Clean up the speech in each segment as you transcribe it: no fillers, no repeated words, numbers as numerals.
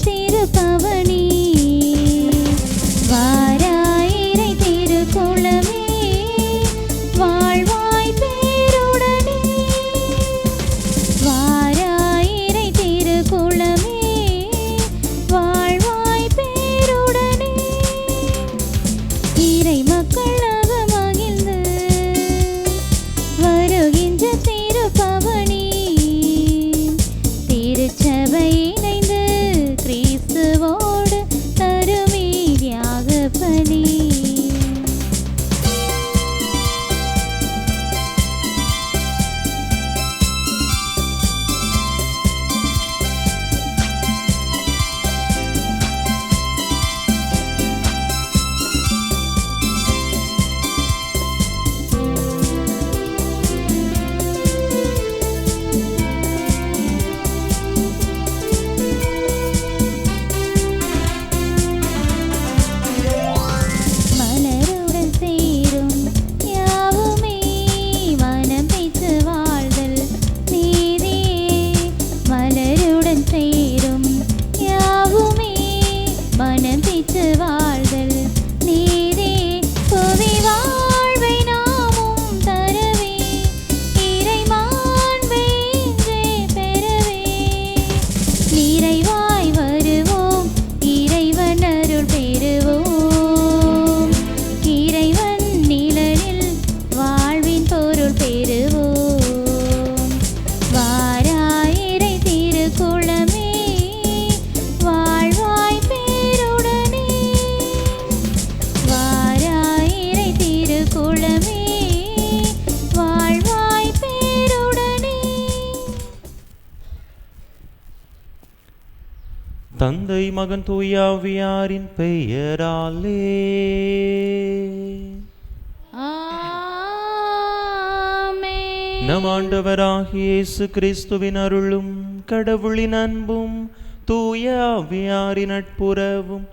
திருப்பவனி வாராயிரை திருக்குளமே வாழ்வாய் பேருடனே வாராயிரை திருக்குளமே வாழ்வாய் பேருடனே இறை மக்களாக மகிழ்ந்து வருகின்ற திருப்பவனி திருச்சபை இணைந்து கிறிஸ்துவோடு தருமே தியாக பலி. மலருடன் சேரும் யாவுமே மனம் பேச்சு வாழ்தல் நீதியே மலருடன் சேரும் யாவுமே மனம் பேச்சு வாழ்தல் நீதியே புவி வாழ்வை நாமும் தரவே இறை மாண்பை இன்றே பெறவே நிறைவாய் வருவோம் இறைவன் அருள் பெறுவோம் இறைவன் நிழலில் வாழ்வின் பொருள் பெறுவோம் வாராயிரை திருக்குளமே வாழ்வாய் பேருடனே வாராயிரை திருக்குளமே வாழ்வாய் பேருடனே. தந்தை மகன் தூயாவியாரின் பெயராலே ஆமென். நம் ஆண்டவராகிய இயேசு கிறிஸ்துவின் அருளும் கடவுளின் அன்பும் தூயாவியாரின் நட்புறவும்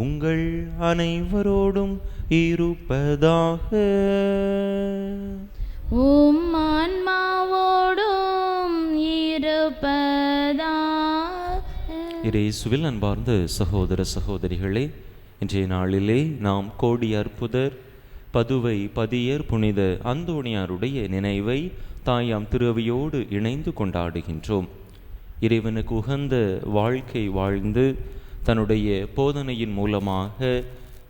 உங்கள் அனைவரோடும் இருப்பதாக. உம் ஆன்மாவோடும் இருப்பதாக. இயேசுவில் அன்பார்ந்த சகோதர சகோதரிகளே, இன்றைய நாளிலே நாம் கோடி அற்புதர் பதுவை பதியர் புனித அந்தோணியாருடைய நினைவை தாயாம் திருவையோடு இணைந்து கொண்டாடுகின்றோம். இறைவனுக்கு உகந்த வாழ்க்கை வாழ்ந்து தன்னுடைய போதனையின் மூலமாக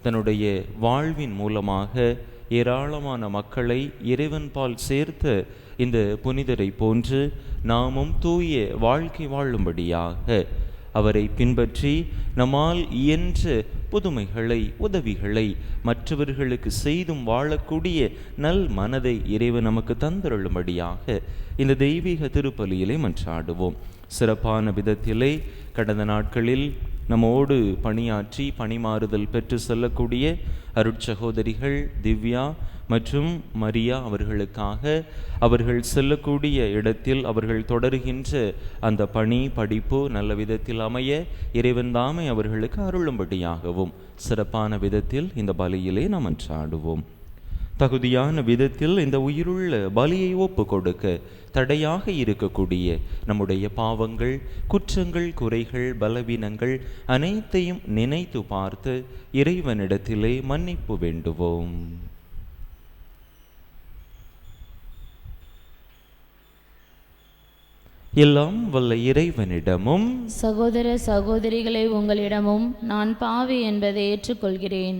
தன்னுடைய வாழ்வின் மூலமாக ஏராளமான மக்களை இறைவன்பால் சேர்த்த இந்த புனிதரை போன்று நாமும் தூய வாழ்க்கை வாழும்படியாக அவரை பின்பற்றி நம்மால் இயன்ற புதுமைகளை உதவிகளை மற்றவர்களுக்கு செய்தும் வாழக்கூடிய நல் மனதை இறைவன் நமக்கு தந்தருளும்படியாக இந்த தெய்வீக திருப்பலியிலே மன்றாடுவோம். சிறப்பான விதத்திலே கடந்த நாட்களில் நம்மோடு பணியாற்றி பணிமாறுதல் பெற்று செல்லக்கூடிய அருட்சகோதரிகள் திவ்யா மற்றும் மரியா அவர்களுக்காக அவர்கள் செல்லக்கூடிய இடத்தில் அவர்கள் தொடருகின்ற அந்த பணி படிப்பு நல்ல விதத்தில் அமைய இறைவன் தாமே அவர்களுக்கு அருளும்படியாகவும் சிறப்பான விதத்தில் இந்த பலியிலே நாம் மன்றாடுவோம். தகுதியான விதத்தில் இந்த உயிருள்ள பலியை ஒப்பு கொடுக்க தடையாக இருக்கக்கூடிய நம்முடைய பாவங்கள், குற்றங்கள், குறைகள், பலவீனங்கள் அனைத்தையும் நினைத்து பார்த்து இறைவனிடத்திலே மன்னிப்பு வேண்டுவோம். எல்லாம் வல்ல இறைவனிடமும் சகோதர சகோதரிகளை உங்களிடமும் நான் பாவி என்பதை ஏற்றுக்கொள்கிறேன்.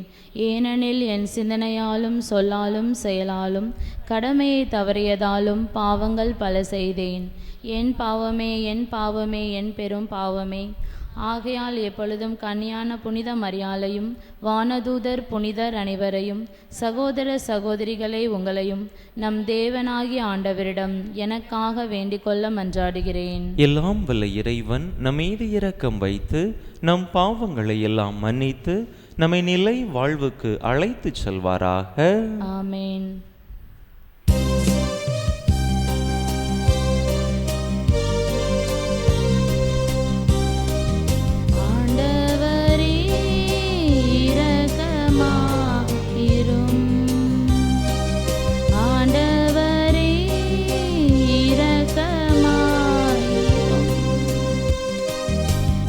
ஏனெனில் என் சிந்தனையாலும் சொல்லாலும் செயலாலும் கடமையை தவறியதாலும் பாவங்கள் பல செய்தேன். என் பாவமே என் பாவமே என் பெரும் பாவமே. ஆகையால் எப்பொழுதும் கன்னியான புனித மரியாளையும் வானதூதர் புனிதர் அனைவரையும் சகோதர சகோதரிகளை உங்களையும் நம் தேவனாகிய ஆண்டவரிடம் எனக்காக வேண்டிக் கொள்ள மன்றாடுகிறேன். எல்லாம் வல்ல இறைவன் நம்மீது இரக்கம் வைத்து நம் பாவங்களை எல்லாம் மன்னித்து நம்மை நிலை வாழ்வுக்கு அழைத்து செல்வாராக. ஆமேன்.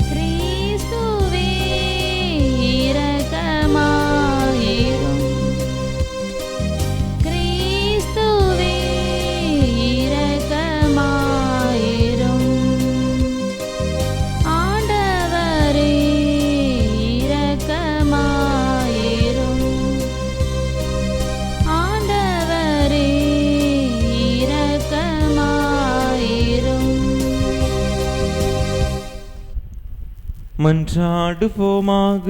கிறிஸ்துவே மன்றாடுவோமாக.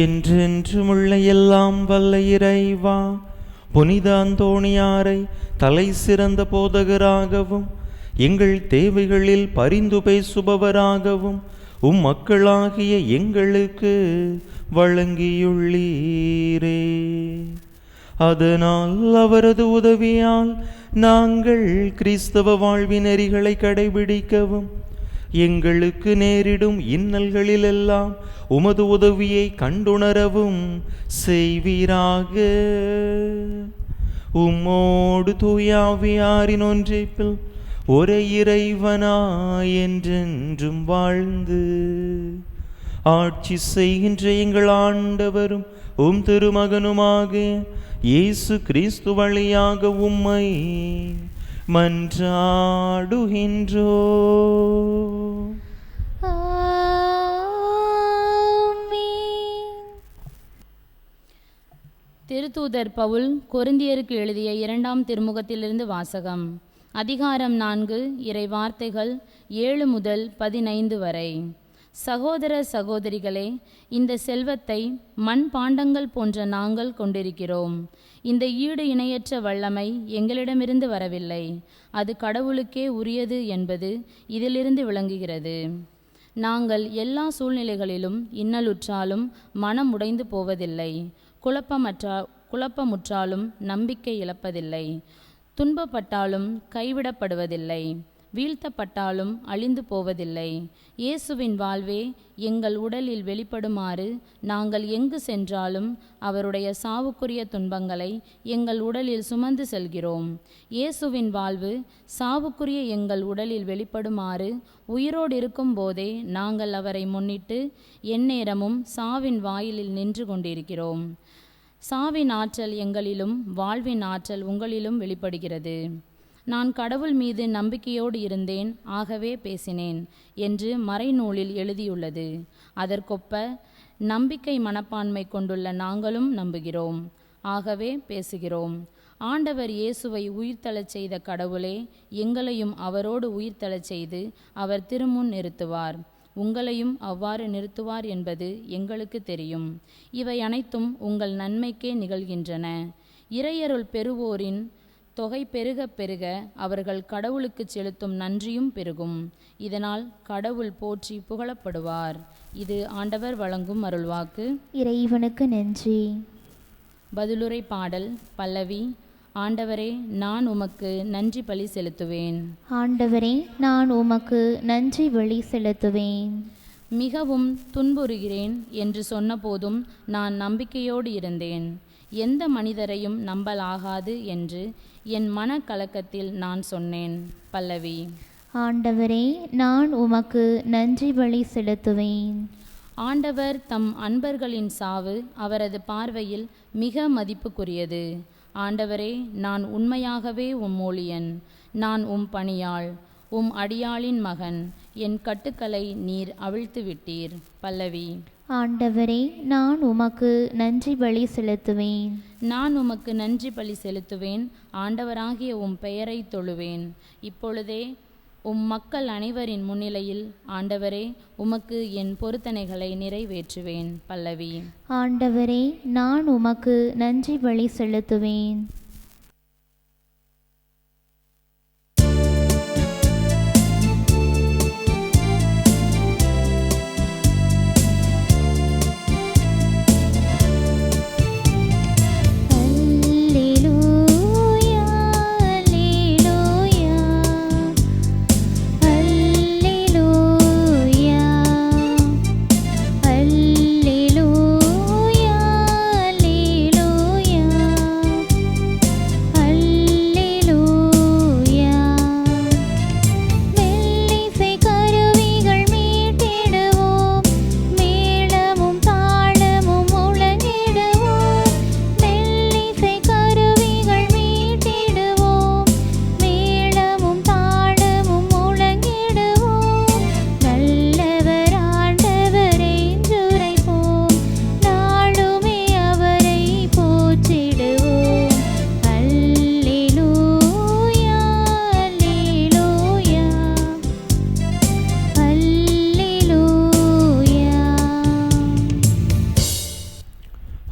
என்றென்றுமுள்ள எல்லாம் வல்ல இறைவா, புனித அந்தோணியாரை தலை சிறந்த போதகராகவும் எங்கள் தேவைகளில் பரிந்து பேசுபவராகவும் மக்களாகிய எங்களுக்கு வழங்கியுள்ளீரே. அதனால் அவரது உதவியால் நாங்கள் கிறிஸ்தவ வாழ்வின் நெறிகளை கடைபிடிக்கவும் எங்களுக்கு நேரிடும் இன்னல்களிலெல்லாம் உமது உதவியை கண்டுணரவும் செய்வீராக. உம்மோடு தூயாவியாரின் ஒன்றைப்பில் ஒரே இறைவனாய் என்றென்றும் வாழ்ந்து ஆட்சி செய்கின்ற எங்கள் ஆண்டவரும் திருமகனுமாக இயேசு கிறிஸ்து வழியாக உம்மை மன்றாடுகின்றோ. திருத்தூதர் பவுல் கொரிந்தியருக்கு எழுதிய 2ஆம் திருமுகத்திலிருந்து வாசகம். அதிகாரம் 4, இறை வார்த்தைகள் 7 முதல் 15 வரை. சகோதர சகோதரிகளே, இந்த செல்வத்தை மண் பாண்டங்கள் போன்ற நாங்கள் கொண்டிருக்கிறோம். இந்த ஈடு இணையற்ற வல்லமை எங்களிடமிருந்து வரவில்லை, அது கடவுளுக்கே உரியது என்பது இதிலிருந்து விளங்குகிறது. நாங்கள் எல்லா சூழ்நிலைகளிலும் இன்னலுற்றாலும் மனம் உடைந்து போவதில்லை, குழப்பமுற்றாலும் நம்பிக்கை இழப்பதில்லை, துன்பப்பட்டாலும் கைவிடப்படுவதில்லை, வீழ்த்தப்பட்டாலும் அழிந்து போவதில்லை. இயேசுவின் வாழ்வே எங்கள் உடலில் வெளிப்படுமாறு நாங்கள் எங்கு சென்றாலும் அவருடைய சாவுக்குரிய துன்பங்களை எங்கள் உடலில் சுமந்து செல்கிறோம். இயேசுவின் வாழ்வு சாவுக்குரிய எங்கள் உடலில் வெளிப்படுமாறு உயிரோடு இருக்கும் போதே நாங்கள் அவரை முன்னிட்டு எந்நேரமும் சாவின் வாயிலில் நின்று கொண்டிருக்கிறோம். சாவின் ஆற்றல் எங்களிலும் வாழ்வின் ஆற்றல் உங்களிலும் வெளிப்படுகிறது. நான் கடவுள் மீது நம்பிக்கையோடு இருந்தேன், ஆகவே பேசினேன் என்று மறைநூலில் எழுதியுள்ளது. அதற்கொப்ப நம்பிக்கை மனப்பான்மை கொண்டுள்ள நாங்களும் நம்புகிறோம், ஆகவே பேசுகிறோம். ஆண்டவர் இயேசுவை உயிர்த்தெழச் செய்த கடவுளே எங்களையும் அவரோடு உயிர்த்தெழச் செய்து அவர் திருமுன் நிறுத்துவார். உங்களையும் அவ்வாறு நிறுத்துவார் என்பது எங்களுக்கு தெரியும். இவை அனைத்தும் உங்கள் நன்மைக்கே நிகழ்கின்றன. இறையருள் பெறுவோரின் தொகை பெருக பெருக அவர்கள் கடவுளுக்கு செலுத்தும் நன்றியும் பெருகும். இதனால் கடவுள் போற்றி புகழப்படுவார். இது ஆண்டவர் வழங்கும் அருள்வாக்கு. இறைவனுக்கு நன்றி. பதிலுரை பாடல் பல்லவி. ஆண்டவரே, நான் உமக்கு நன்றி பலி செலுத்துவேன். ஆண்டவரே, நான் உமக்கு நன்றி பலி செலுத்துவேன். மிகவும் துன்புறுகிறேன் என்று சொன்னபோதும் நான் நம்பிக்கையோடு இருந்தேன். எந்த மனிதரையும் நம்பலாகாது என்று என் மனக்கலக்கத்தில் நான் சொன்னேன். பல்லவி. ஆண்டவரே, நான் உமக்கு நன்றி பலி செலுத்துவேன். ஆண்டவர் தம் அன்பர்களின் சாவு அவரது பார்வையில் மிக மதிப்புக்குரியது. ஆண்டவரே, நான் உண்மையாகவே உம் ஊழியன், நான் உம் பணியாள், உம் அடியாளின் மகன். என் கட்டுக்களை நீர் அவிழ்த்து விட்டீர். பல்லவி. ஆண்டவரே, நான் உமக்கு நன்றி பலி செலுத்துவேன். நான் உமக்கு நன்றி பலி செலுத்துவேன். ஆண்டவராகிய உம் பெயரை தொழுவேன். இப்பொழுதே உம் மக்கள் அனைவரின் முன்னிலையில் ஆண்டவரே, உமக்கு என் பொருத்தனைகளை நிறைவேற்றுவேன். பல்லவி. ஆண்டவரே, நான் உமக்கு நன்றி பலி செலுத்துவேன்.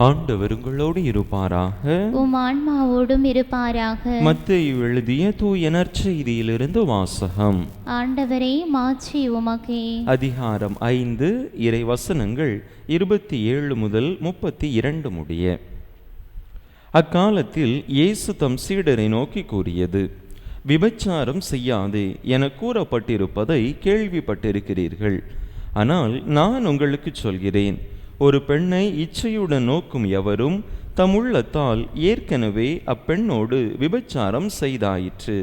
ஆண்டவர் உங்களோடு இருப்பாராக. உம் ஆன்மாவோடும் இருப்பாராக. மத்தேயு எழுதிய தூய நற்செய்தியிலிருந்து வாசகம். ஆண்டவரே, மாட்சி உமக்கே. அதிகாரம் 5 இறை வசனங்கள் 27 முதல் 32 முடிய. அக்காலத்தில் இயேசு தம் சீடரை நோக்கி கூறியது: விபச்சாரம் செய்யாதே என கூறப்பட்டிருப்பதை கேள்விப்பட்டிருக்கிறீர்கள். ஆனால் நான் உங்களுக்கு சொல்கிறேன், ஒரு பெண்ணை இச்சையுடன் நோக்கும் எவரும் தம் உள்ளத்தால் ஏற்கனவே அப்பெண்ணோடு விபச்சாரம் செய்தாயிற்று.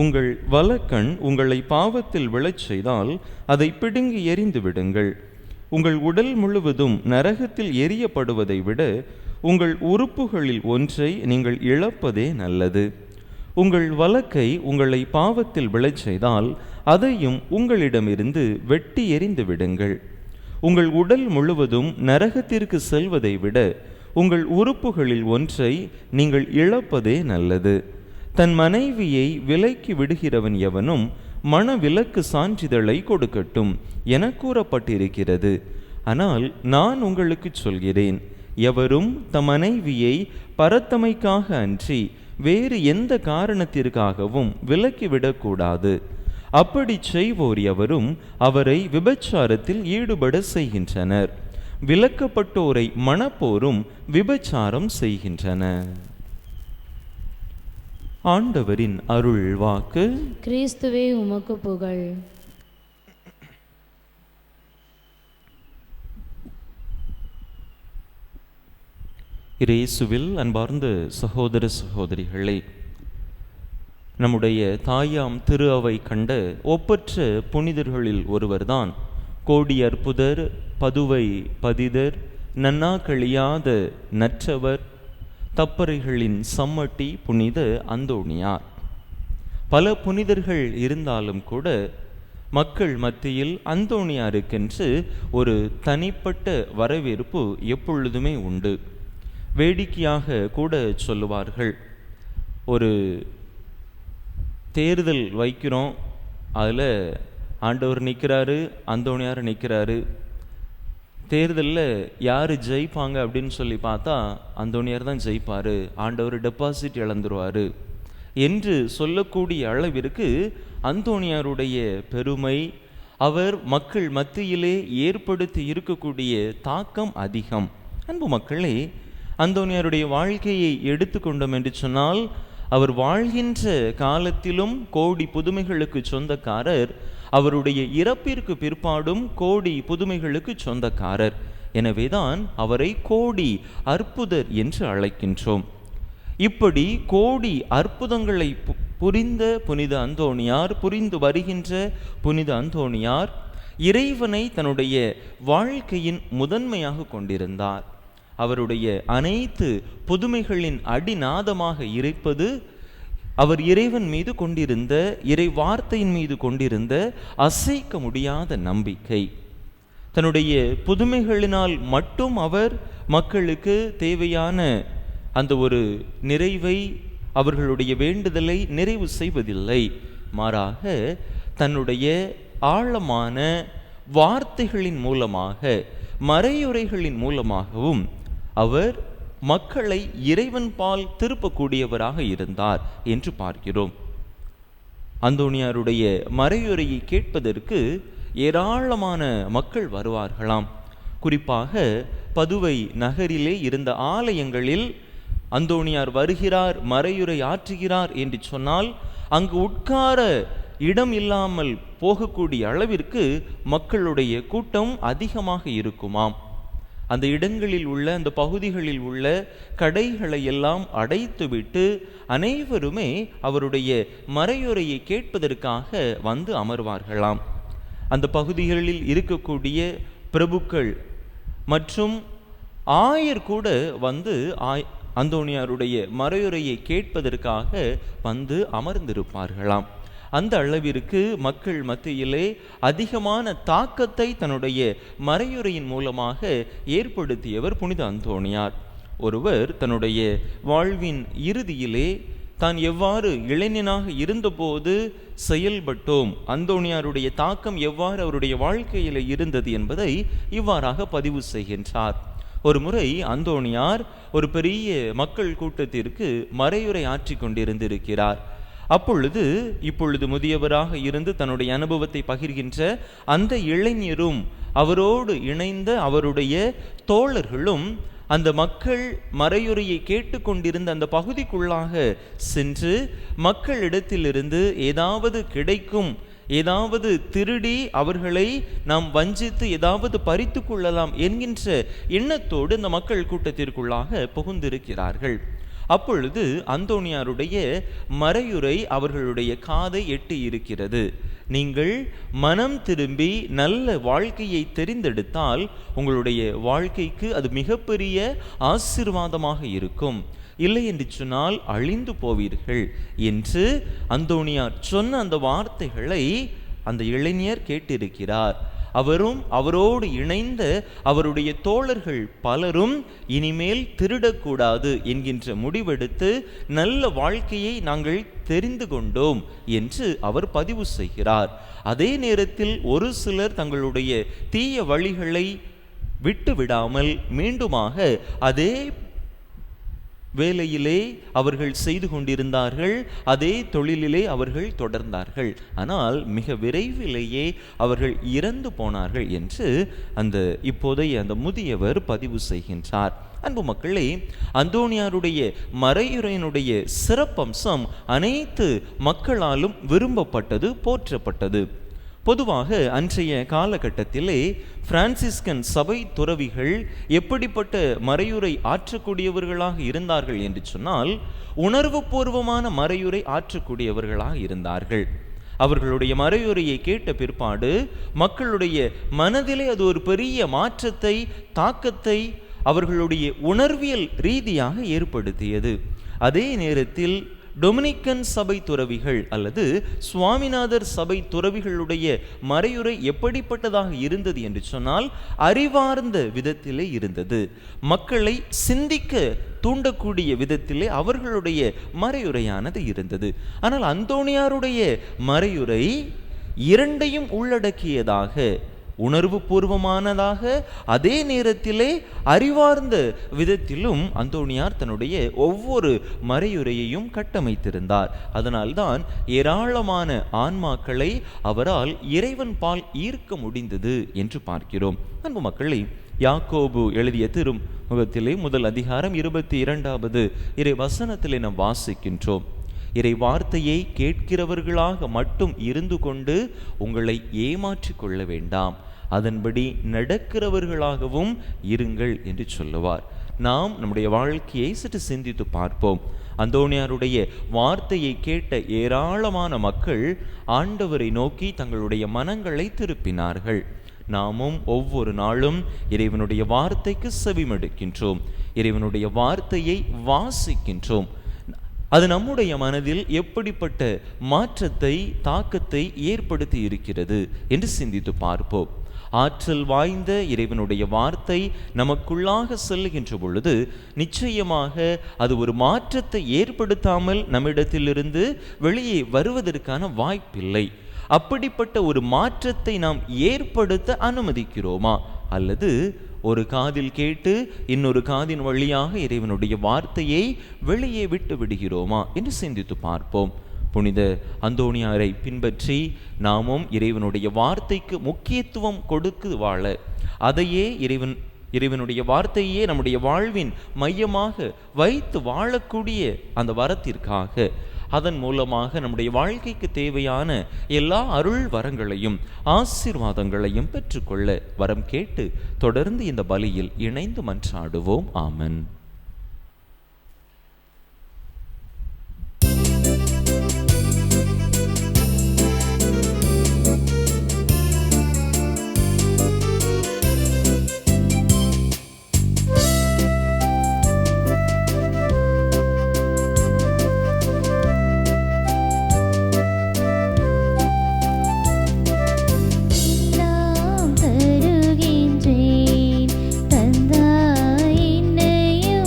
உங்கள் வலக்கண் உங்களை பாவத்தில் விழச் செய்தால் அதை பிடுங்கி எறிந்து விடுங்கள். உங்கள் உடல் முழுவதும் நரகத்தில் எரியப்படுவதை விட உங்கள் உறுப்புகளில் ஒன்றை நீங்கள் இழப்பதே நல்லது. உங்கள் வலக்கை உங்களை பாவத்தில் விழச் செய்தால் அதையும் உங்களிடமிருந்து வெட்டி எறிந்து விடுங்கள். உங்கள் உடல் முழுவதும் நரகத்திற்கு செல்வதை விட உங்கள் உறுப்புகளில் ஒன்றை நீங்கள் இழப்பதே நல்லது. தன் மனைவியை விலைக்கு விடுகிறவன் எவனும் மணவிலக்கு சான்றிதழை கொடுக்கட்டும் என கூறப்பட்டிருக்கிறது. ஆனால் நான் உங்களுக்கு சொல்கிறேன், எவரும் தம் மனைவியை பரத்தமைக்காக அன்றி வேறு எந்த காரணத்திற்காகவும் விலக்கிவிடக்கூடாது. அப்படி செய்வோர் எவரும் அவரை விபச்சாரத்தில் ஈடுபட செய்கின்றனர். விலக்கப்பட்டோரை மணப்போரும் விபச்சாரம் செய்கின்றனர். ஆண்டவரின் அருள் வாக்கு. கிறிஸ்துவே உமக்கு புகழ். இயேசுவில் அன்பார்ந்த சகோதர சகோதரிகளே, நம்முடைய தாயாம் திரு அவை கண்ட ஒப்பற்ற புனிதர்களில் ஒருவர்தான் கோடி அற்புதர், பதுவை பதிதர், நன்னா கழியாத நற்றவர், தப்பறைகளின் சம்மட்டி புனித அந்தோணியார். பல புனிதர்கள் இருந்தாலும் கூட மக்கள் மத்தியில் அந்தோணியாருக்கென்று ஒரு தனிப்பட்ட வரவேற்பு எப்பொழுதுமே உண்டு. வேடிக்கையாக கூட சொல்லுவார்கள், ஒரு தேர்தல் வைக்கிறோம், அதில் ஆண்டவர் நிற்கிறாரு, அந்தோணியார் நிற்கிறாரு. தேர்தலில் யார் ஜெயிப்பாங்க அப்படின்னு சொல்லி பார்த்தா அந்தோணியார் தான் ஜெயிப்பார், ஆண்டவர் டெபாசிட் இழந்துருவார் என்று சொல்லக்கூடிய அளவிற்கு அந்தோணியாருடைய பெருமை, அவர் மக்கள் மத்தியிலே ஏற்படுத்தி இருக்கக்கூடிய தாக்கம் அதிகம். அன்பு மக்களே, அந்தோணியாருடைய வாழ்க்கையை எடுத்துக்கொண்டோம் என்று சொன்னால், அவர் வாழ்கின்ற காலத்திலும் கோடி புதுமைகளுக்கு சொந்தக்காரர், அவருடைய இறப்பிற்கு பிற்பாடும் கோடி புதுமைகளுக்கு சொந்தக்காரர். எனவேதான் அவரை கோடி அற்புதர் என்று அழைக்கின்றோம். இப்படி கோடி அற்புதங்களை புரிந்த புனித அந்தோணியார், புரிந்து வருகின்ற புனித அந்தோணியார் இறைவனை தன்னுடைய வாழ்க்கையின் முதன்மையாக கொண்டிருந்தார். அவருடைய அனைத்து புதுமைகளின் அடிநாதமாக இருப்பது அவர் இறைவன் மீது கொண்டிருந்த, இறை வார்த்தையின் மீது கொண்டிருந்த அசைக்க முடியாத நம்பிக்கை. தன்னுடைய புதுமைகளினால் மட்டும் அவர் மக்களுக்கு தேவையான அந்த ஒரு நிறைவை, அவர்களுடைய வேண்டுதலை நிறைவு செய்வதில்லை. மாறாக தன்னுடைய ஆழமான வார்த்தைகளின் மூலமாக, மறையுரைகளின் மூலமாகவும் அவர் மக்களை இறைவன் பால் திருப்பக்கூடியவராக இருந்தார் என்று பார்க்கிறோம். அந்தோணியாருடைய மறையுரையை கேட்பதற்கு ஏராளமான மக்கள் வருவார்களாம். குறிப்பாக பதுவை நகரிலே இருந்த ஆலயங்களில் அந்தோணியார் வருகிறார், மறையுரை ஆற்றுகிறார் என்று சொன்னால் அங்கு உட்கார இடம் இல்லாமல் போகக்கூடிய அளவிற்கு மக்களுடைய கூட்டம் அதிகமாக இருக்குமாம். அந்த இடங்களில் உள்ள, அந்த பகுதிகளில் உள்ள கடைகளை எல்லாம் அடைத்துவிட்டு அனைவருமே அவருடைய மறையுரையை கேட்பதற்காக வந்து அமர்வார்களாம். அந்த பகுதிகளில் இருக்கக்கூடிய பிரபுக்கள் மற்றும் ஆயர் கூட வந்து அந்தோணியாருடைய மறையுரையை கேட்பதற்காக வந்து அமர்ந்திருப்பார்களாம். அந்த அளவிற்கு மக்கள் மத்தியிலே அதிகமான தாக்கத்தை தன்னுடைய மறையுரையின் மூலமாக ஏற்படுத்தியவர் புனித அந்தோணியார். ஒருவர் தன்னுடைய வாழ்வின் இறுதியிலே தான் எவ்வாறு இளைஞனாக இருந்தபோது செயல்பட்டோம், அந்தோணியாருடைய தாக்கம் எவ்வாறு அவருடைய வாழ்க்கையில் இருந்தது என்பதை இவ்வாறாக பதிவு செய்கின்றார். ஒரு முறை அந்தோணியார் ஒரு பெரிய மக்கள் கூட்டத்திற்கு மறையுரை ஆற்றி கொண்டிருந்திருக்கிறார். இப்பொழுது முதியவராக இருந்து தன்னுடைய அனுபவத்தை பகிர்கின்ற அந்த இளைஞரும் அவரோடு இணைந்த அவருடைய தோழர்களும் அந்த மக்கள் மறையுரையை கேட்டுக்கொண்டிருந்த அந்த பகுதிக்குள்ளாக சென்று மக்களிடத்திலிருந்து ஏதாவது கிடைக்கும், ஏதாவது திருடி அவர்களை நாம் வஞ்சித்து ஏதாவது பறித்து கொள்ளலாம் என்கின்ற எண்ணத்தோடு இந்த மக்கள் கூட்டத்திற்குள்ளாக புகுந்திருக்கிறார்கள். அப்பொழுது அந்தோணியாருடைய மறையுரை அவர்களுடைய காதை எட்டி இருக்கிறது. நீங்கள் மனம் திரும்பி நல்ல வாழ்க்கையை தெரிந்தெடுத்தால் உங்களுடைய வாழ்க்கைக்கு அது மிகப்பெரிய ஆசீர்வாதமாக இருக்கும், இல்லை என்று சொன்னால் அழிந்து போவீர்கள் என்று அந்தோணியார் சொன்ன அந்த வார்த்தைகளை அந்த இளைஞர் கேட்டிருக்கிறார். அவரும் அவரோடு இணைந்த அவருடைய தோழர்கள் பலரும் இனிமேல் திருடக்கூடாது என்கின்ற முடிவெடுத்து நல்ல வாழ்க்கையை நாங்கள் தெரிந்து கொண்டோம் என்று அவர் பதிவு செய்கிறார். அதே நேரத்தில் ஒரு சிலர் தங்களுடைய தீய வழிகளை விட்டு விடாமல் மீண்டுமாக அதே வேலையிலே அவர்கள் செய்து கொண்டிருந்தார்கள், அதே தொழிலிலே அவர்கள் தொடர்ந்தார்கள். ஆனால் மிக விரைவிலேயே அவர்கள் இறந்து போனார்கள் என்று இப்போதைய அந்த முதியவர் பதிவு செய்கின்றார். அன்பு மக்களே, அந்தோணியாருடைய மறையுரையினுடைய சிறப்பம்சம் அனைத்து மக்களாலும் விரும்பப்பட்டது, போற்றப்பட்டது. பொதுவாக அன்றைய காலகட்டத்திலே பிரான்சிஸ்கன் சபை துறவிகள் எப்படிப்பட்ட மறையுரை ஆற்றக்கூடியவர்களாக இருந்தார்கள் என்று சொன்னால், உணர்வு பூர்வமான மறையுரை ஆற்றக்கூடியவர்களாக இருந்தார்கள். அவர்களுடைய மறையுரையை கேட்ட பிற்பாடு மக்களுடைய மனதிலே அது ஒரு பெரிய மாற்றத்தை, தாக்கத்தை அவர்களுடைய உணர்வியல் ரீதியாக ஏற்படுத்தியது. அதே நேரத்தில் டொமினிக்கன் சபை துறவிகள் அல்லது சுவாமிநாதர் சபை துறவிகளுடைய மறையுரை எப்படிப்பட்டதாக இருந்தது என்று சொன்னால், அறிவார்ந்த விதத்திலே இருந்தது. மக்களை சிந்திக்க தூண்டக்கூடிய விதத்திலே அவர்களுடைய மறையுரையானது இருந்தது. ஆனால் அந்தோணியாருடைய மறையுரை இரண்டையும் உள்ளடக்கியதாக, உணர்வு பூர்வமானதாக, அதே நேரத்திலே அறிவார்ந்த விதத்திலும் அந்தோணியார் தன்னுடைய ஒவ்வொரு மறையுரையையும் கட்டமைத்திருந்தார். அதனால்தான் ஏராளமான ஆன்மாக்களை அவரால் இறைவன் பால் ஈர்க்க முடிந்தது என்று பார்க்கிறோம். அன்பு மக்களே, யாக்கோபு எழுதிய திருமுகத்திலே முதல் அதிகாரம் 22வது இறை வசனத்திலே நாம் வாசிக்கின்றோம். இறை வார்த்தையை கேட்கிறவர்களாக மட்டும் இருந்து கொண்டு உங்களை ஏமாற்றிக் கொள்ள வேண்டாம், அதன்படி நடக்கிறவர்களாகவும் இருங்கள் என்று சொல்லுவார். நாம் நம்முடைய வாழ்க்கையை சற்று சிந்தித்து பார்ப்போம். அந்தோணியாருடைய வார்த்தையை கேட்ட ஏராளமான மக்கள் ஆண்டவரை நோக்கி தங்களுடைய மனங்களை திருப்பினார்கள். நாமும் ஒவ்வொரு நாளும் இறைவனுடைய வார்த்தைக்கு செவிமடுக்கின்றோம், இறைவனுடைய வார்த்தையை வாசிக்கின்றோம். அது நம்முடைய மனதில் எப்படிப்பட்ட மாற்றத்தை, தாக்கத்தை ஏற்படுத்தி இருக்கிறது என்று சிந்தித்து பார்ப்போம். ஆற்றல் வாய்ந்த இறைவனுடைய வார்த்தை நமக்குள்ளாக செல்லுகின்ற பொழுது நிச்சயமாக அது ஒரு மாற்றத்தை ஏற்படுத்தாமல் நம்மிடத்திலிருந்து வெளியே வருவதற்கான வாய்ப்பில்லை. அப்படிப்பட்ட ஒரு மாற்றத்தை நாம் ஏற்படுத்த அனுமதிக்கிறோமா, அல்லது ஒரு காதில் கேட்டு இன்னொரு காதின் வழியாக இறைவனுடைய வார்த்தையை வெளியே விட்டு விடுகிறோமா என்று சிந்தித்து பார்ப்போம். புனித அந்தோணியாரை பின்பற்றி நாமும் இறைவனுடைய வார்த்தைக்கு முக்கியத்துவம் கொடுத்து வாழ, அதையே இறைவனுடைய வார்த்தையே நம்முடைய வாழ்வின் மையமாக வைத்து வாழக்கூடிய அந்த வரத்திற்காக, அதன் மூலமாக நம்முடைய வாழ்க்கைக்கு தேவையான எல்லா அருள் வரங்களையும் ஆசீர்வாதங்களையும் பெற்றுக்கொள்ள வரம் கேட்டு தொடர்ந்து இந்த பலியில் இணைந்து மன்றாடுவோம். ஆமென். தருகின்றேன் தந்தாய் என்னையும்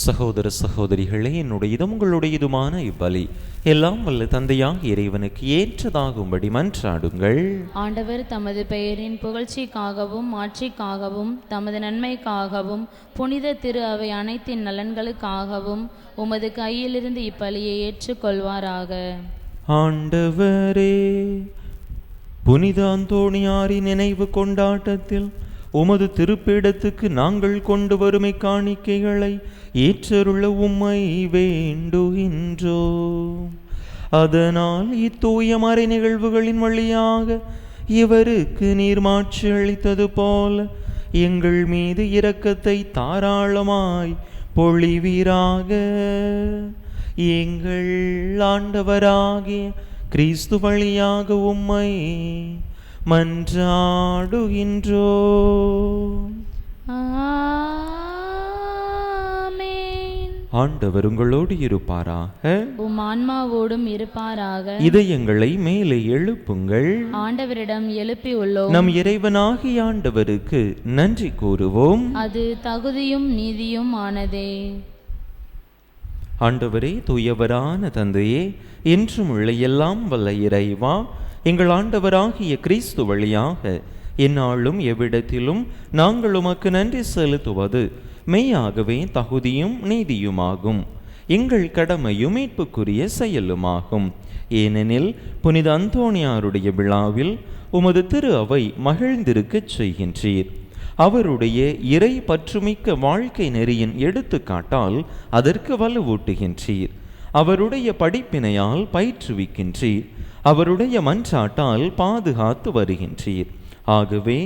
சகோதர சகோதரிகளே, என்னுடையதும் உங்களுடையதுமான இவ்வலி எல்லாம் வல்ல தந்தையாக இறைவனுக்கு ஏற்றதாகும்படி மன்றாடுங்கள். ஆண்டவர் தமது பெயரின் புகழ்ச்சிக்காகவும் மாட்சிக்காகவும் தமது நன்மைக்காகவும் புனித திரு அவை அனைத்தின் நலன்களுக்காகவும் உமது கையிலிருந்து இப்பலியை ஏற்றுக்கொள்வாராக. ஆண்டவரே, புனித அந்தோணியாரின் நினைவு கொண்டாட்டத்தில் உமது திருப்பீடத்துக்கு நாங்கள் கொண்டு வறுமை காணிக்கைகளை ஏற்றருள உம்மை வேண்டுகின்றோ. அதனால் இத்தூய மறை நிகழ்வுகளின் வழியாக இவருக்கு நீர் மாட்சி அளித்தது போல எங்கள் மீது இரக்கத்தை தாராளமாய் பொழிவீராக. எங்கள் ஆண்டவராகிய கிறிஸ்து வழியாக உம்மை மன்றாடுகின்றோ. ஆண்டவர் உங்களோடு இருப்பாராக, உம் ஆன்மாவோடும் இருப்பாராக. இதயங்களை மேலே எழுப்புங்கள். ஆண்டவரிடம் எழுப்பி உள்ளோம். நம் இறைவனாகிய ஆண்டவருக்கு நன்றி கூறுவோம். அது தகுதியும் நீதியும் ஆனதே. ஆண்டவரே, தூயவரான தந்தையே, என்றும் உள்ள எல்லாம் வல்ல இறைவா, எங்கள் ஆண்டவராகிய கிறிஸ்து வழியாக எந்நாளும் எவ்விடத்திலும் நாங்கள் உமக்கு நன்றி செலுத்துவது மெய்யாகவே தகுதியும் நீதியுமாகும். எங்கள் கடமையும் மீட்புக்குரிய செயலுமாகும். ஏனெனில் புனித அந்தோணியாருடைய விழாவில் உமது திரு அவை மகிழ்ந்திருக்கச் செய்கின்றீர். அவருடைய இறை பற்றுமிக்க வாழ்க்கை நெறியின் எடுத்துக்காட்டால் அதற்கு வலுவூட்டுகின்றீர். அவருடைய படிப்பினையால் பயிற்றுவிக்கின்றீர். அவருடைய மன்றாட்டால் பாதுகாத்து வருகின்றீர். ஆகவே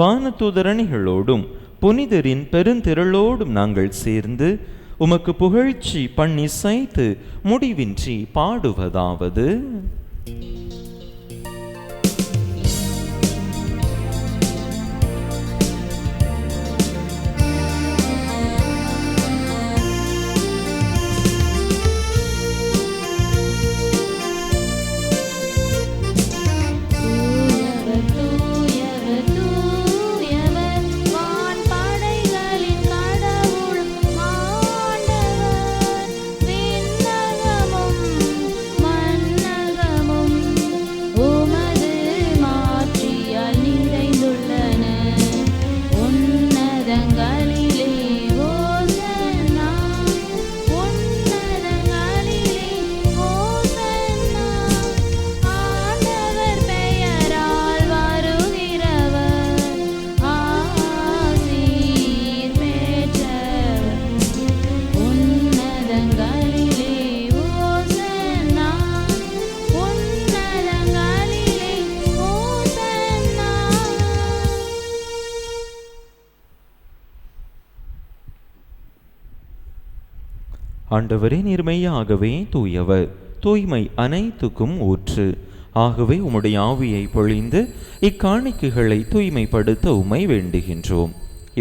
வானதூதரணிகளோடும் புனிதரின் பெருந்திரளோடும் நாங்கள் சேர்ந்து உமக்கு புகழ்ச்சி பண்ணிசைத்து முடிவின்றி பாடுவதாவது: ஆண்டவரே, நீர்மையாகவே தூயவர், தூய்மை அனைத்துக்கும் ஊற்று. ஆகவே உம்முடைய ஆவியை பொழிந்து இக்காணிக்கைகளை தூய்மைப்படுத்த உம்மை வேண்டுகின்றோம்.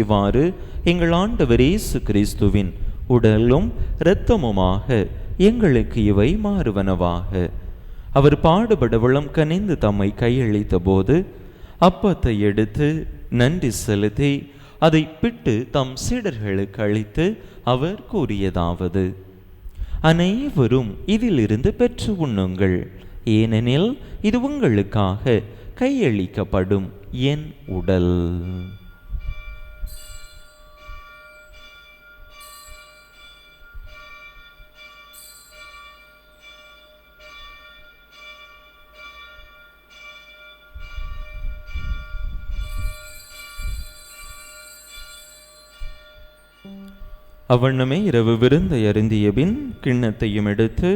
இவ்வாறு எங்கள் ஆண்டவர் இயேசு கிறிஸ்துவின் உடலும் இரத்தமுமாக எங்களுக்கு இவை மாறுவனவாக. அவர் பாடுபட உளம் கனிந்து தம்மை கையளித்த போது அப்பத்தை எடுத்து நன்றி செலுத்தி அதை பிட்டு தம் சீடர்களுக்கு அளித்து அவர் கூறியதாவது: அனைவரும் இதிலிருந்து பெற்று உண்ணுங்கள், ஏனெனில் இது உங்களுக்காக கையளிக்கப்படும் என் உடல். அவ்வண்ணமே இரவு விருந்தை அருந்திய பின் கிண்ணத்தையும் எடுத்து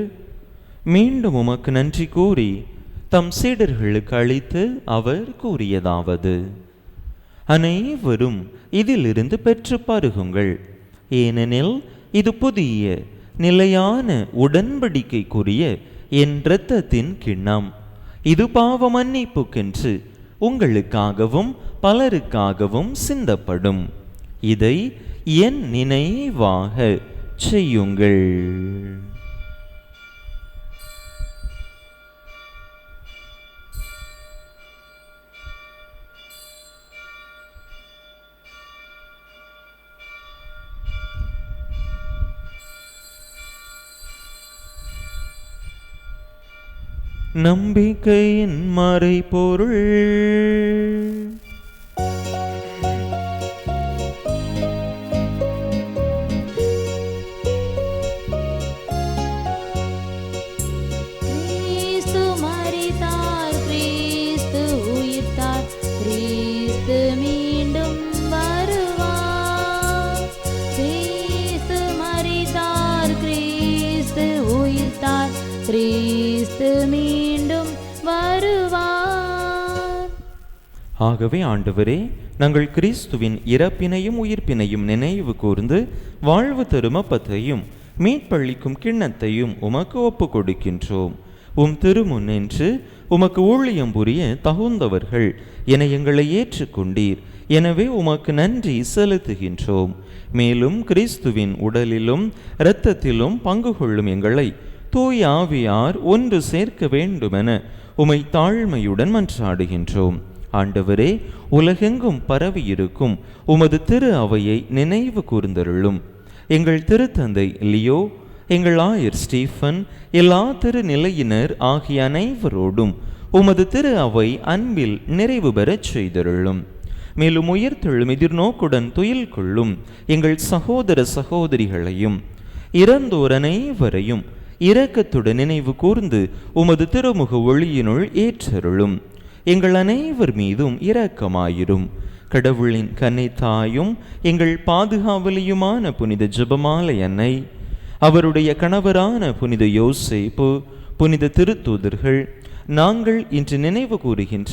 மீண்டும் உமக்கு நன்றி கூறி தம் சீடர்களுக்கு அளித்து அவர் கூறியதாவது: அனைவரும் இதிலிருந்து பெற்று பருகுங்கள், ஏனெனில் இது புதிய நிலையான உடன்படிக்கைக்குரிய என் இரத்தத்தின் கிண்ணம். இது பாவ மன்னிப்புக்கென்று உங்களுக்காகவும் பலருக்காகவும் சிந்தப்படும். இதை என் நினைவாக செய்யுங்கள். நம்பிக்கையின் மறைபொருள். கிறிஸ்து மரித்தார், கிறிஸ்து உயிர்த்தார், கிறிஸ்து மீண்டும் வருவார். கிறிஸ்து மரித்தார், கிறிஸ்து உயிர்த்தார், கிறிஸ்து மீண்டும் வருவார். ஆகவே ஆண்டவரே, நாங்கள் கிறிஸ்துவின் இறப்பினையும் உயிர்ப்பினையும் நினைவு கூர்ந்து வாழ்வு தரும் அப்பத்தையும் மீட்பளிக்கும் கிண்ணத்தையும் உமக்கு ஒப்புக் கொடுக்கின்றோம். உம் திருமுன் நின்று உமக்கு ஊழியம் புரிய தகுந்தவர்கள் என எங்களை ஏற்றுக்கொண்டீர். எனவே உமக்கு நன்றி செலுத்துகின்றோம். மேலும் கிறிஸ்துவின் உடலிலும் இரத்தத்திலும் பங்கு கொள்ளும் எங்களை தூய ஆவியார் ஒன்று சேர்க்க வேண்டுமென உமை தாழ்மையுடன் மன்றாடுகின்றோம். ஆண்டவரே, உலகெங்கும் பரவியிருக்கும் உமது திரு அவையை நினைவு கூர்ந்தருளும். எங்கள் திருத்தந்தை லியோ, எங்கள் ஆயர் ஸ்டீஃபன், எல்லா திருநிலையினர் ஆகிய அனைவரோடும் உமது திரு அவை அன்பில் நிறைவு பெறச் செய்தருளும். மேலும் உயிர்த்தெழும் எதிர்நோக்குடன் துயில் கொள்ளும் எங்கள் சகோதர சகோதரிகளையும் இறந்தோர் அனைவரையும் இரக்கத்துடன் நினைவு கூர்ந்து உமது திருமுக ஒளியினுள் ஏற்றருளும். எங்கள் அனைவர் மீதும் இரக்கமாயிரும். கடவுளின் கன்னித்தாயும் எங்கள் பாதுகாவலியுமான புனித ஜெபமாலை அன்னை, அவருடைய கணவரான புனித யோசேப்பு, புனித திருத்தூதர்கள், நாங்கள் இன்று நினைவு கூறுகின்ற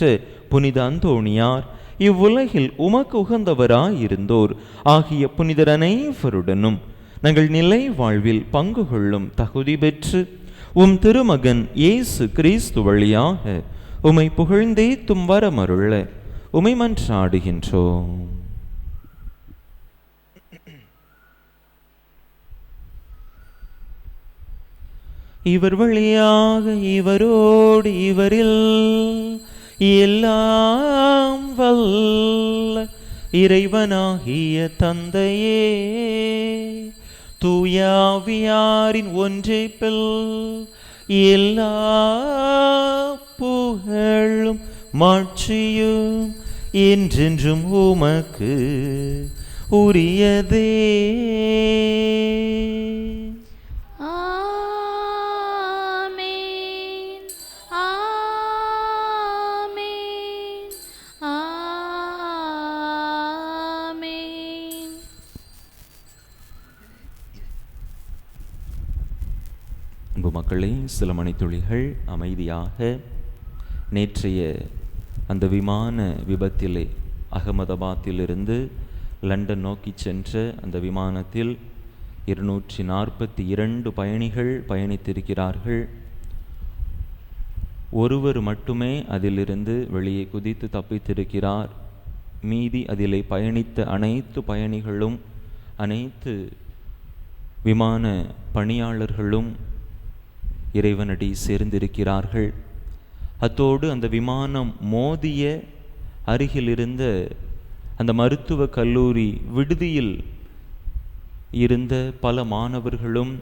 புனித அந்தோணியார், இவ்வுலகில் உமக்கு உகந்தவராயிருந்தோர் ஆகிய புனிதர் அனைவருடனும் நாங்கள் நிலை வாழ்வில் பங்கு கொள்ளும் தகுதி பெற்று உம் திருமகன் இயேசு கிறிஸ்து வழியாக உமை புகழ்ந்தேத்தும் வரமருள உமை மன்றாடுகின்றோம். இவர் வழியாக இவரோடு இவரில் எல்லாம் வல்ல இறைவனாகிய தந்தையே, தூய ஆவியாரின் ஒன்றிப்பில் எல்லா புகழும் மாட்சியும் என்றென்றும் உமக்கு உரியதே. ஆமென், ஆமென், ஆமென். அன்பு மக்களே, சில மணித்துளிகள் அமைதியாக நேற்றைய அந்த விமான விபத்திலே அகமதாபாத்திலிருந்து லண்டன் நோக்கி சென்ற அந்த விமானத்தில் 242 பயணிகள் பயணித்திருக்கிறார்கள். ஒருவர் மட்டுமே அதிலிருந்து வெளியே குதித்து தப்பித்திருக்கிறார். மீதி அதிலே பயணித்த அனைத்து பயணிகளும் அனைத்து விமான பணியாளர்களும் இறைவனடி சேர்ந்திருக்கிறார்கள். அத்தோடு அந்த விமானம் மோதிய அருகிலிருந்த அந்த மருத்துவ கல்லூரி விடுதியில் இருந்த பல மாணவர்களும்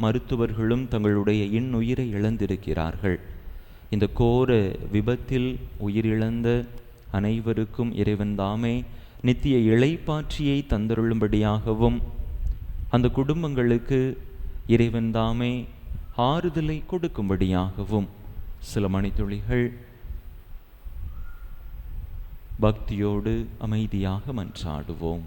மருத்துவர்களும் தங்களுடைய இன்னுயிரை இழந்திருக்கிறார்கள். இந்த கோர விபத்தில் உயிரிழந்த அனைவருக்கும் இறைவன் தாமே நித்திய இளைப்பாற்றியை தந்தருளும்படியாகவும் அந்த குடும்பங்களுக்கு இறைவன் தாமே ஆறுதலை கொடுக்கும்படியாகவும் சில மணித்துளிகள் பக்தியோடு அமைதியாக மன்றாடுவோம்.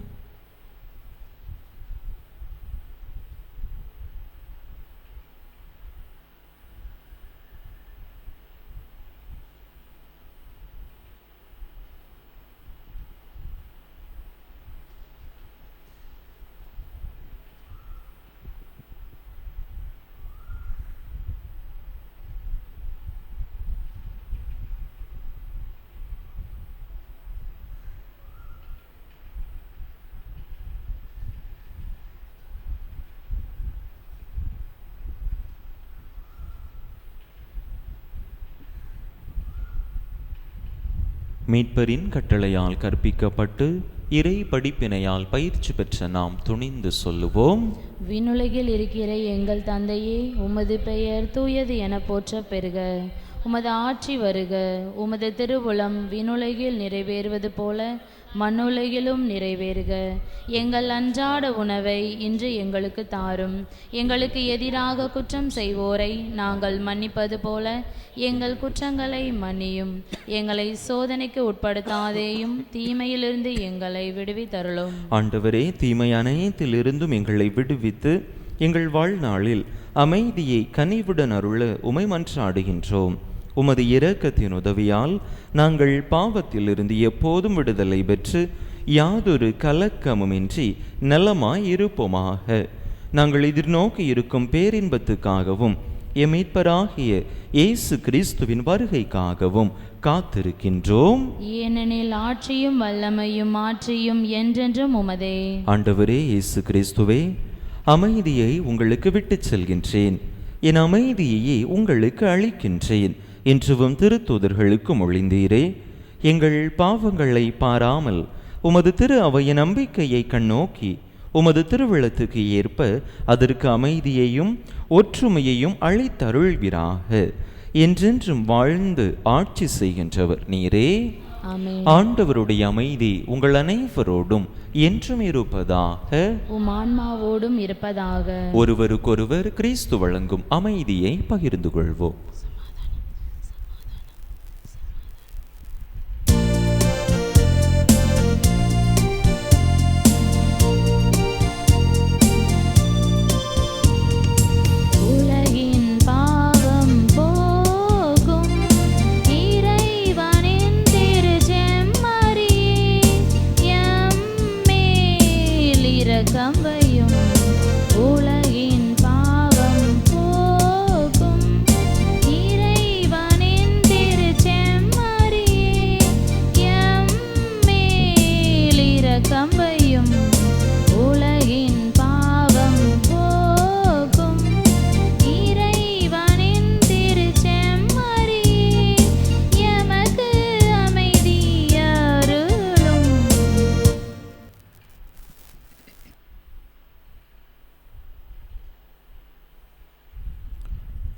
மீட்பரின் கட்டளையால் கற்பிக்கப்பட்டு இறை படிப்பினையால் பயிற்சி பெற்ற நாம் துணிந்து சொல்லுவோம்: விண்ணுலகில் இருக்கிற எங்கள் தந்தையே, உமது பெயர் தூயது என போற்றப் பெறுக. உமது ஆட்சி வருக. உமது திருவுளம் விண்ணுலகில் நிறைவேறுவது போல மண்ணுலகிலும் நிறைவேறுக. எங்கள் அன்றாட உணவை இன்று எங்களுக்கு தாரும். எங்களுக்கு எதிராக குற்றம் செய்வோரை நாங்கள் மன்னிப்பது போல எங்கள் குற்றங்களை மன்னியும். எங்களை சோதனைக்கு உட்படுத்தாதேயும், தீமையிலிருந்து எங்களை விடுவித்தருளும். ஆண்டவரே, தீமை அனைத்திலிருந்தும் எங்களை விடுவித்து எங்கள் வாழ்நாளில் அமைதியை கனிவுடன் அருள உமை மன்றாடுகின்றோம். உமது இரக்கத்தின் உதவியால் நாங்கள் பாவத்திலிருந்து எப்போதும் விடுதலை பெற்று யாதொரு கலக்கமுமின்றி நலமாய் இருப்போமாக. நாங்கள் எதிர்நோக்கி இருக்கும் பேரின்பத்துக்காகவும் எம் மீட்பராகிய இயேசு கிறிஸ்துவின் வருகைக்காகவும் காத்திருக்கின்றோம். ஏனெனில் ஆட்சியும் வல்லமையும் மாற்றியும் என்றென்றும் உமதே. ஆண்டவரே இயேசு கிறிஸ்துவே, அமைதியை உங்களுக்கு விட்டுச் செல்கின்றேன், என் அமைதியையே உங்களுக்கு அளிக்கின்றேன் என்றும் திருத்தூதர்களுக்கு மொழிந்தீரே. எங்கள் பாவங்களை பாராமல் உமது திரு அவையின் நம்பிக்கையை கண்ணோக்கி உமது திருவிழத்துக்கு ஏற்ப அதற்கு அமைதியையும் ஒற்றுமையையும் அளித்தருள்வீராக. என்றென்றும் வாழ்ந்து ஆட்சி செய்கின்றவர் நீரே. ஆண்டவருடைய அமைதி உங்கள் அனைவரோடும் என்றும் இருப்பதாக. உம் ஆன்மாவோடும் இருப்பதாக. ஒருவருக்கொருவர் கிறிஸ்து வழங்கும் அமைதியை பகிர்ந்து கொள்வோம்.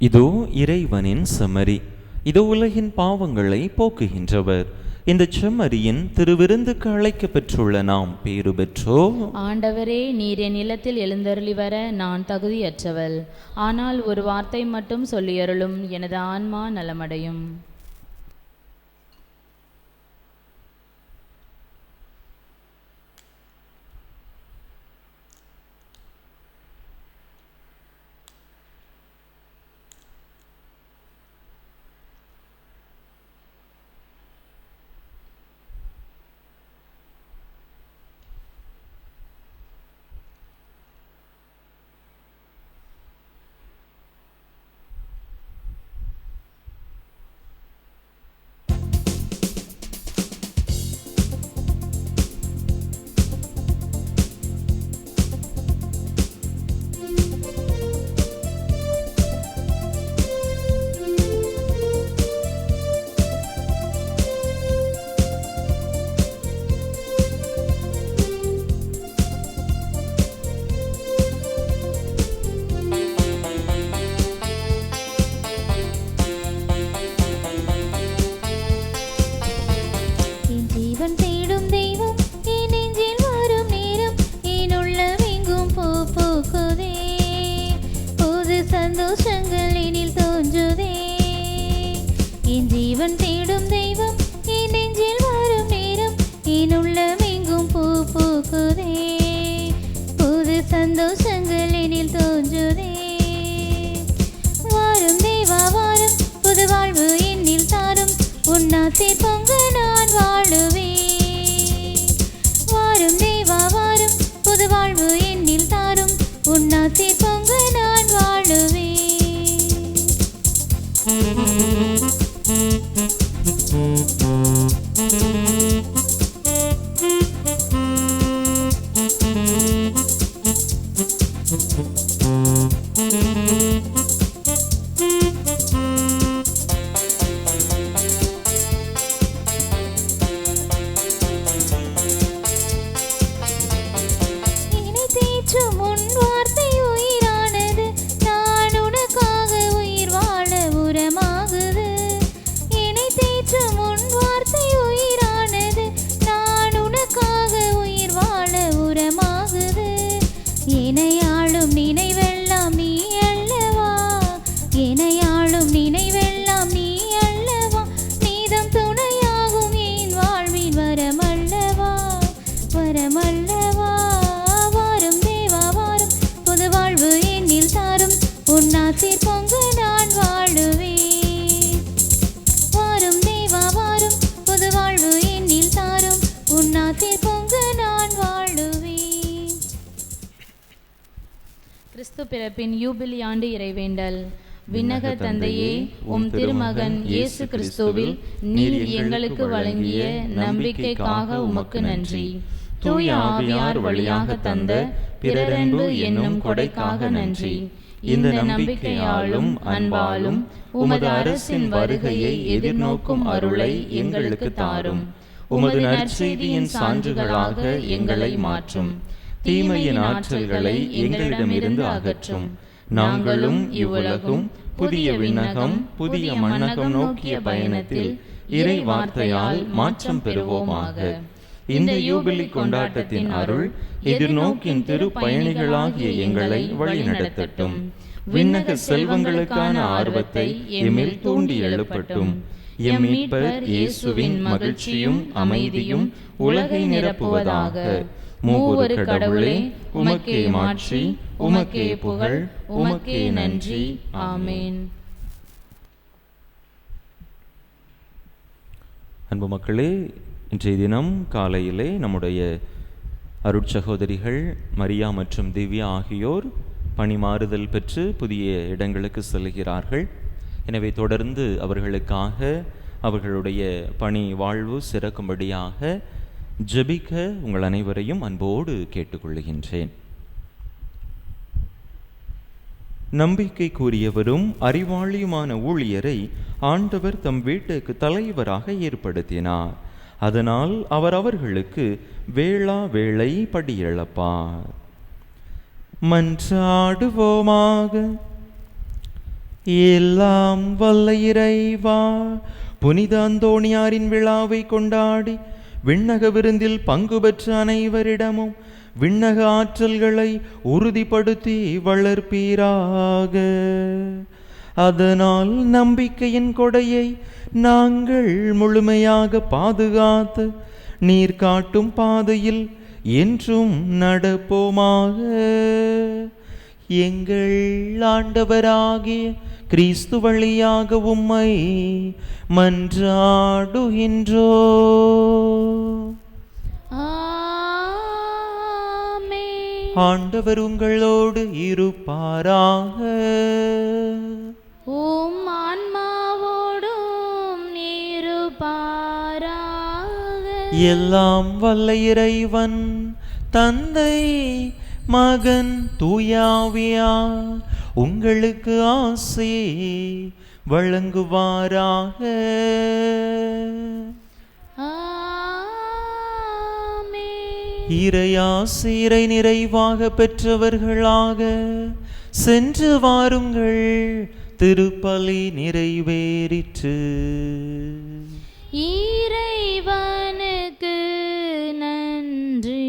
இதோ இறைவனின் செம்மறி, இதோ உலகின் பாவங்களை போக்குகின்றவர். இந்த செம்மறியின் திருவிருந்துக்கு அழைக்க பெற்றுள்ள நாம் பேறு பெற்றோம். ஆண்டவரே, நீர் என் இல்லத்தில் எழுந்தருளி வர நான் தகுதியற்றவள். ஆனால் ஒரு வார்த்தை மட்டும் சொல்லியருளும், எனது ஆன்மா நலமடையும். முன் வார்த்தை பிறப்பின் யூபிலி ஆண்டு இறைவேண்டல். விண்ணக தந்தையே, உம் திருமகன் இயேசு கிறிஸ்துவில் நீர் எங்களுக்கு வழங்கிய நம்பிக்கைக்காக உமக்கு நன்றி. தூய ஆவியார் வழியாக தந்த பிறரன்பு என்னும் கொடைக்காக நன்றி. இந்த நம்பிக்கையாலும் அன்பாலும் உமது அரசின் வருகையை எதிர்நோக்கும் அருளை எங்களுக்கு தாரும். உமது நற்செய்தியின் சான்றுகளாக எங்களை மாற்றும். தீமையின் ஆற்றல்களை எங்களிடமிருந்து அகற்றும். நாங்களும் இவ்வுலகும் புதிய விண்ணகம் புதிய மண்ணகம் நோக்கிய பயணத்தில் இறை வார்த்தையால் மாற்றம் பெறுவோமாக. இந்த யூபிலி கொண்டாட்டத்தின் அருள் எதிர்நோக்கின் திரு பயணிகளாகிய எங்களை வழிநடத்தட்டும். விண்ணக செல்வங்களுக்கான ஆர்வத்தை எம்மில் தூண்டி எழுப்பட்டும். எம் மீட்பர் இயேசுவின் மகிழ்ச்சியும் அமைதியும் உலகை நிரப்புவதாக. மூவொரு கடவுளே, உமக்கே மாட்சி, உமக்கே புகழ், உமக்கே நன்றி. ஆமேன். அன்பு மக்களே, இன்றைய தினம் காலையிலே நம்முடைய அருட்சகோதரிகள் மரியா மற்றும் திவ்யா ஆகியோர் பணிமாறுதல் பெற்று புதிய இடங்களுக்கு செல்கிறார்கள். எனவே தொடர்ந்து அவர்களுக்காக அவர்களுடைய பணி வாழ்வு சிறக்கும்படியாக ஜெபிக்க உங்கள் அனைவரையும் அன்போடு கேட்டுக்கொள்கின்றேன். நம்பிக்கைக்குரியவரும் அறிவாளியுமான ஊழியரை ஆண்டவர் தம் வீட்டுக்கு தலைவராக ஏற்படுத்தினார். அதனால் அவர் அவர்களுக்கு வேளா வேளை படியளப்பார். மன்றாடுவோமாக. எல்லாம் வல்ல இறைவா, புனித அந்தோணியாரின் விழாவை கொண்டாடி விண்ணக விருந்தில் பங்கு பெற்ற அனைவரிடமும் விண்ணக ஆற்றல்களை உறுதிப்படுத்தி வளர்ப்பீராக. அதனால் நம்பிக்கையின் கொடையை நாங்கள் முழுமையாக பாதுகாத்து நீர் காட்டும் பாதையில் என்றும் நடப்போமாக. எங்கள் ஆண்டவராகிய கிறிஸ்து வழியாக உம்மை மன்றாடுகின்றோ. ஆண்டவர் உங்களோடு இருப்பாராக. உம் ஆன்மாவோடும் இருப்பாராக. எல்லாம் வல்ல இறைவன் தந்தை மகன் தூயாவியார் உங்களுக்கு ஆசி வழங்குவாராக. இறையாசிரை நிறைவாக பெற்றவர்களாக சென்று வாருங்கள். திருப்பலி நிறைவேறிற்று. இறைவனுக்கு நன்றி.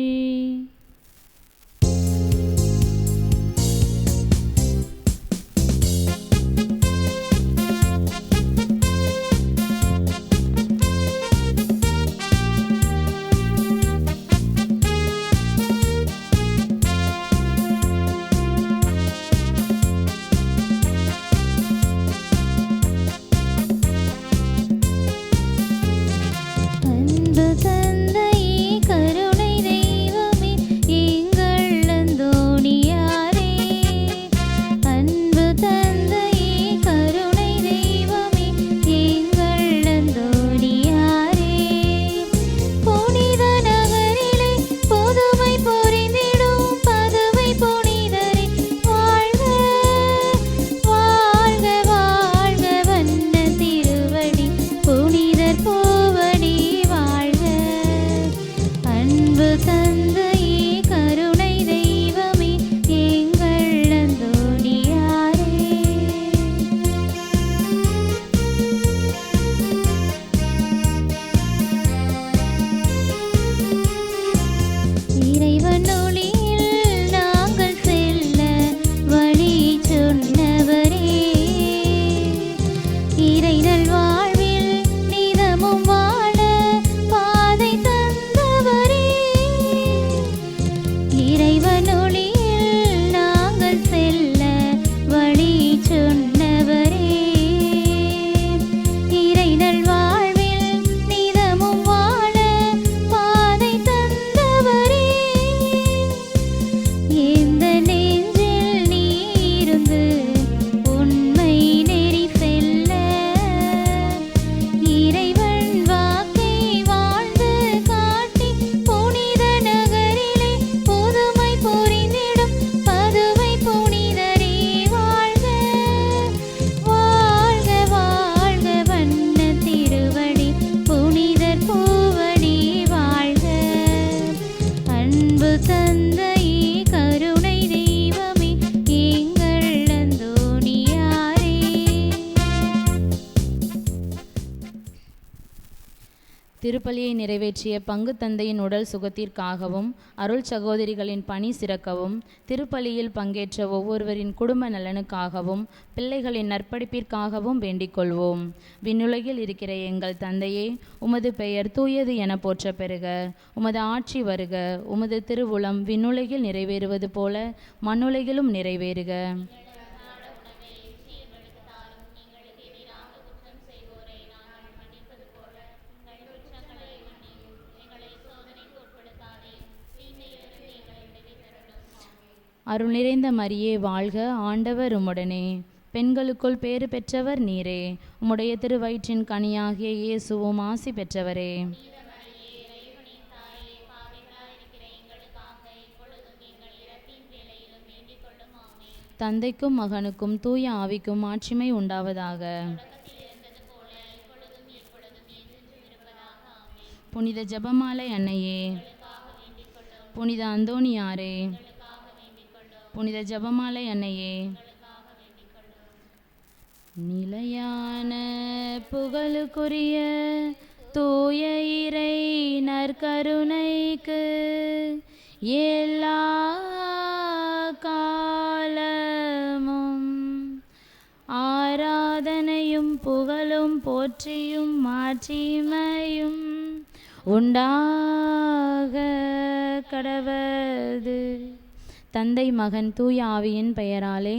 திருப்பலியை நிறைவேற்றிய பங்கு தந்தையின் உடல் சுகத்திற்காகவும் அருள் சகோதரிகளின் பணி சிறக்கவும் திருப்பலியில் பங்கேற்ற ஒவ்வொருவரின் குடும்ப நலனுக்காகவும் பிள்ளைகளின் நற்படிப்பிற்காகவும் வேண்டிக் கொள்வோம். விண்ணுலகில் இருக்கிற எங்கள் தந்தையே, உமது பெயர் தூயது என போற்ற பெறுக. உமது ஆட்சி வருக. உமது திருவுளம் விண்ணுலகில் நிறைவேறுவது போல மண்ணுலகிலும் நிறைவேறுக. அருள் நிறைந்த மரியே வாழ்க, ஆண்டவர் உம்முடனே. பெண்களுக்குள் பேறு பெற்றவர் நீரே. உம்முடைய திருவயிற்றின் கனியாகிய இயேசுவும் ஆசி பெற்றவரே. தந்தைக்கும் மகனுக்கும் தூய ஆவிக்கும் ஆட்சிமை உண்டாவதாக. புனித ஜெபமாலை அன்னையே, புனித அந்தோணியாரே, புனித ஜெபமாலை அன்னையே, நிலையான புகழுக்குரிய தூய இறை நற்கருணைக்கு எல்லா காலமும் ஆராதனையும் புகழும் போற்றியும் மாட்சிமையும் உண்டாக கடவது. தந்தை மகன் தூய ஆவியின் பெயராலே